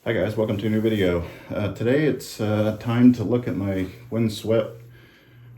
Hi guys, welcome to a new video. Today it's time to look at my windswept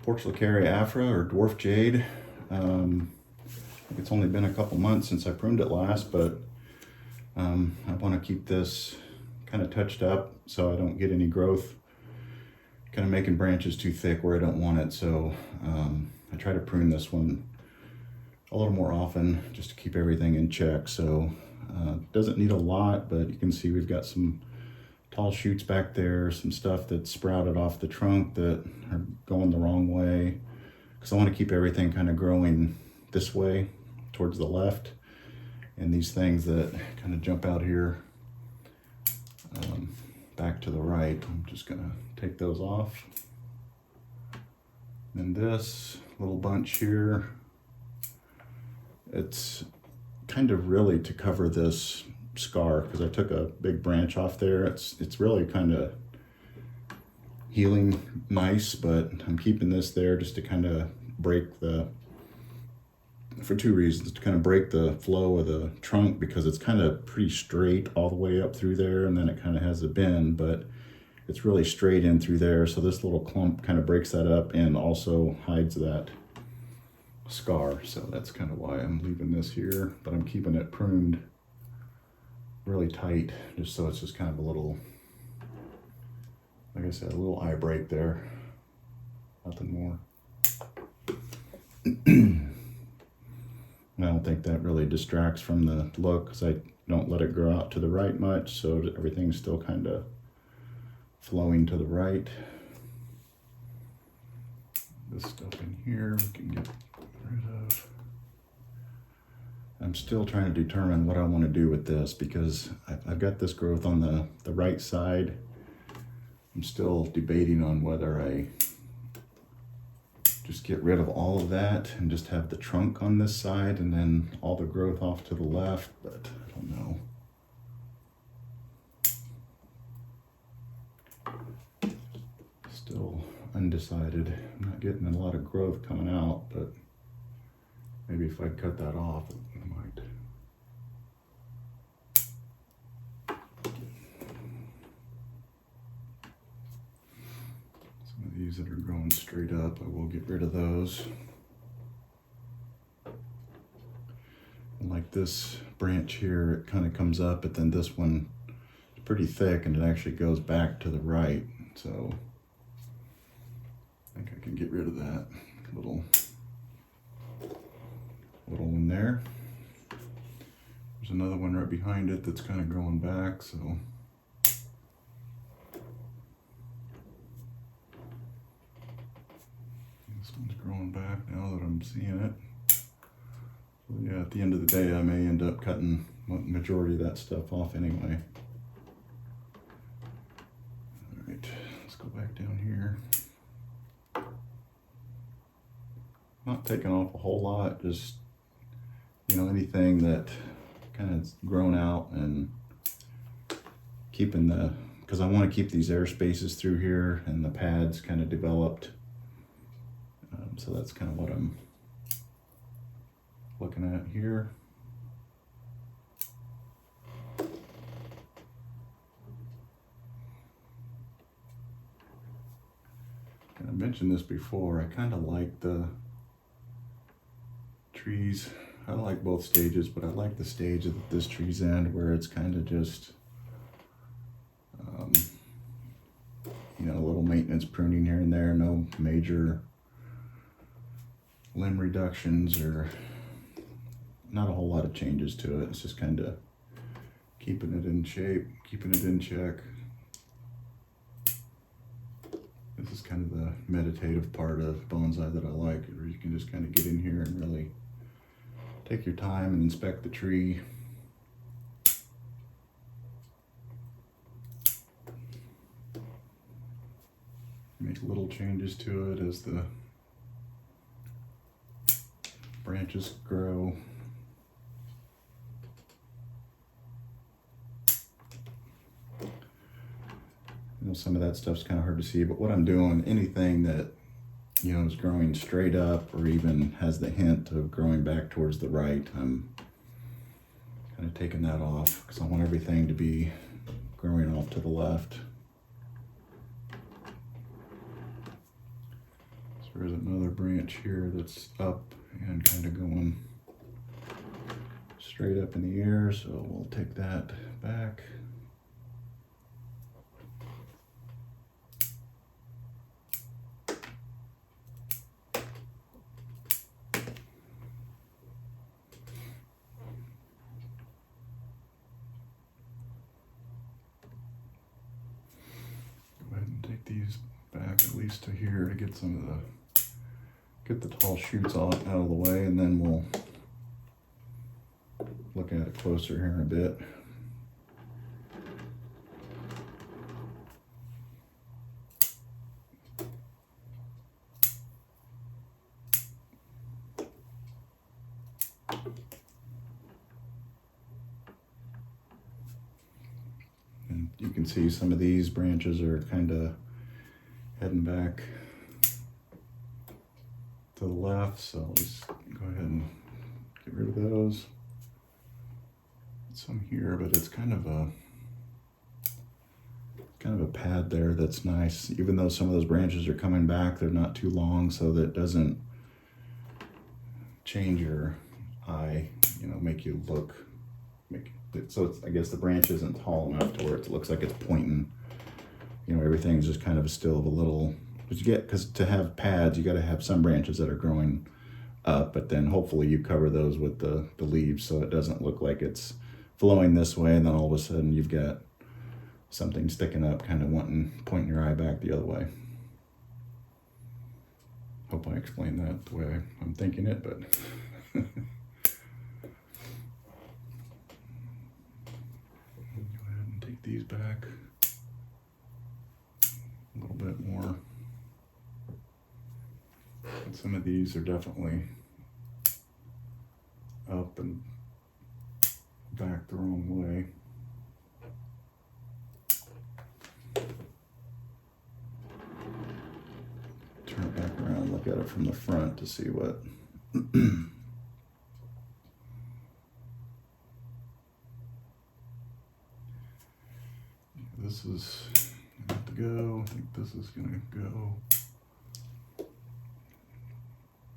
portulacaria afra or dwarf jade. I think it's only been a couple months since I pruned it last, but I want to keep this kind of touched up so I don't get any growth kind of making branches too thick where I don't want it. So I try to prune this one a little more often just to keep everything in check. So doesn't need a lot, but you can see we've got some tall shoots back there, some stuff that's sprouted off the trunk that are going the wrong way, because I want to keep everything kind of growing this way towards the left, and these things that kind of jump out here back to the right, I'm just gonna take those off. And this little bunch here, it's kind of really to cover this scar, because I took a big branch off there. It's really kind of healing nice, but I'm keeping this there just to kind of break for two reasons: to kind of break the flow of the trunk, because it's kind of pretty straight all the way up through there, and then it kind of has a bend, but it's really straight in through there. So this little clump kind of breaks that up and also hides that scar. So that's kind of why I'm leaving this here, but I'm keeping it pruned really tight, just so it's just kind of a little, like I said, a little eye break there, nothing more. And I don't think that really distracts from the look, because I don't let it grow out to the right much, so everything's still kind of flowing to the right. This stuff in here we can get rid of. I'm still trying to determine what I want to do with this, because I've got this growth on the right side. I'm still debating on whether I just get rid of all of that and just have the trunk on this side and then all the growth off to the left, but I don't know. Still undecided. I'm not getting a lot of growth coming out, but maybe if I cut that off, it might. Some of these that are growing straight up, I will get rid of those. And like this branch here, it kind of comes up, but then this one is pretty thick and it actually goes back to the right. So I think I can get rid of that little one there. There's another one right behind it that's kind of growing back, so this one's growing back now that I'm seeing it. So yeah, at the end of the day, I may end up cutting the majority of that stuff off anyway. All right, let's go back down here. Not taking off a whole lot, just anything that kind of grown out, and keeping because I want to keep these air spaces through here and the pads kind of developed. So that's kind of what I'm looking at here. And I mentioned this before, I kind of like the trees. I like both stages, but I like the stage at this tree's end where it's kind of just, a little maintenance pruning here and there, no major limb reductions or not a whole lot of changes to it. It's just kind of keeping it in shape, keeping it in check. This is kind of the meditative part of bonsai that I like, where you can just kind of get in here and really take your time and inspect the tree. Make little changes to it as the branches grow. Some of that stuff's kind of hard to see, but what I'm doing, anything that is growing straight up or even has the hint of growing back towards the right, I'm kind of taking that off, because I want everything to be growing off to the left. So there's another branch here that's up and kind of going straight up in the air, so we'll take that back. Take these back at least to here to get some of get the tall shoots out of the way, and then we'll look at it closer here in a bit. And you can see some of these branches are kind of heading back to the left, so I'll just go ahead and get rid of those. Some here, but it's kind of a pad there that's nice. Even though some of those branches are coming back, they're not too long, so that it doesn't change your eye, you know, make you look, so it's, I guess the branch isn't tall enough to where it looks like it's pointing. You know, everything's just kind of still a little, but you get, because to have pads, you got to have some branches that are growing up, but then hopefully you cover those with the leaves so it doesn't look like it's flowing this way, and then all of a sudden you've got something sticking up, kind of pointing your eye back the other way. Hope I explained that the way I'm thinking it, but go ahead and take these back a little bit more. And some of these are definitely up and back the wrong way. Turn it back around, look at it from the front to see what this is going to go. I think this is going to go.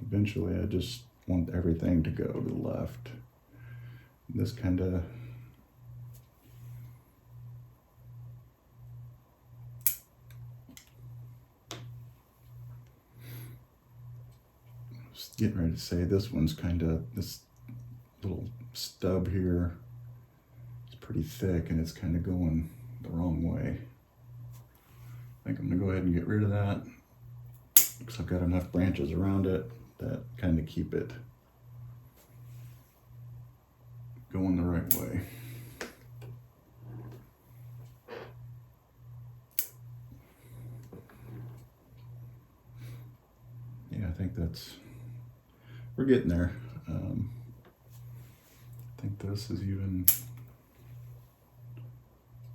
Eventually, I just want everything to go to the left. This kind of just getting ready to say this one's kind of, this little stub here is pretty thick and it's kind of going the wrong way. I think I'm gonna go ahead and get rid of that because I've got enough branches around it that kind of keep it going the right way. Yeah, I think we're getting there. I think this is even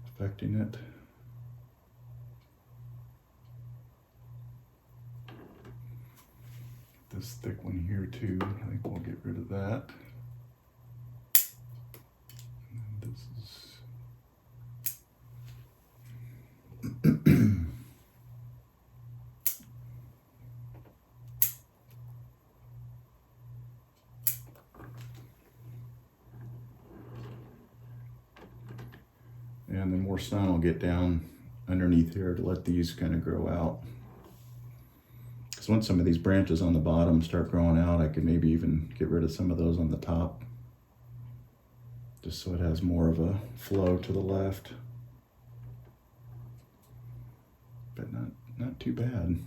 affecting it. This thick one here too, I think we'll get rid of that. And this is and then more sun will get down underneath here to let these kind of grow out. Because once some of these branches on the bottom start growing out, I could maybe even get rid of some of those on the top, just so it has more of a flow to the left. But not too bad.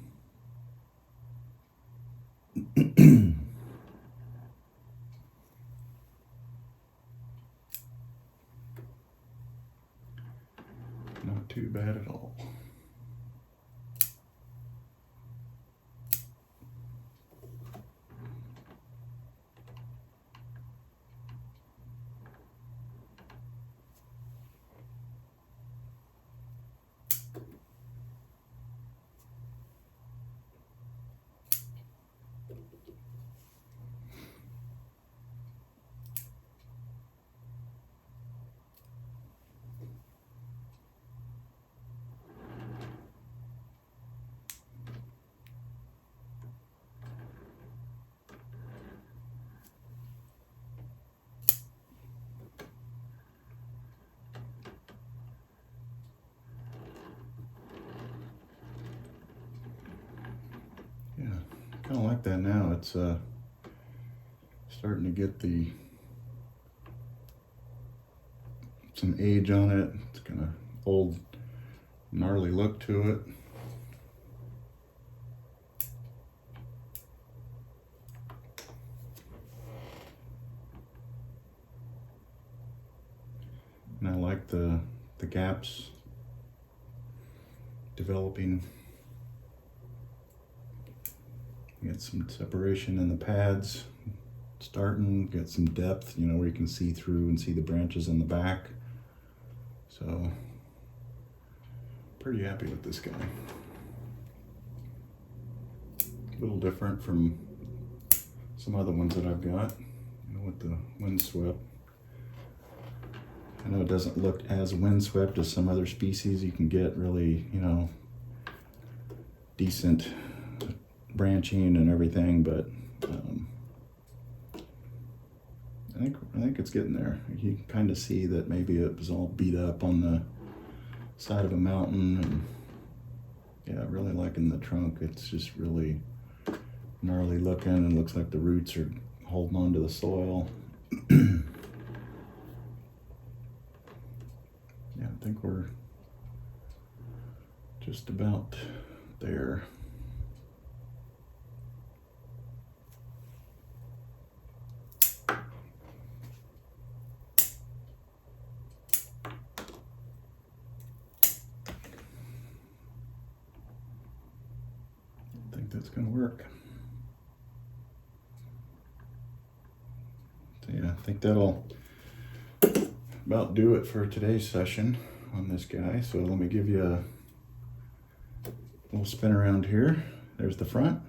Not too bad at all. kind of like that now. It's starting to get some age on it. It's kind of old, gnarly look to it. And I like the gaps developing. Get some separation in the pads starting, get some depth, you know, where you can see through and see the branches in the back. So, pretty happy with this guy. A little different from some other ones that I've got, you know, with the windswept. I know it doesn't look as windswept as some other species. You can get really, you know, decent branching and everything, but I think it's getting there. You can kind of see that maybe it was all beat up on the side of a mountain, and yeah, really liking the trunk. It's just really gnarly looking, and looks like the roots are holding on to the soil. Yeah, I think we're just about there. I think that's going to work. So yeah, I think that'll about do it for today's session on this guy. So let me give you a little spin around here. There's the front.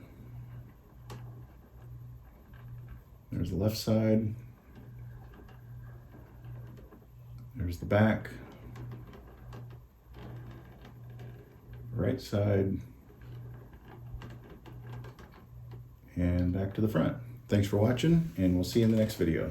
There's the left side. There's the back. Right side. And back to the front. Thanks for watching, and we'll see you in the next video.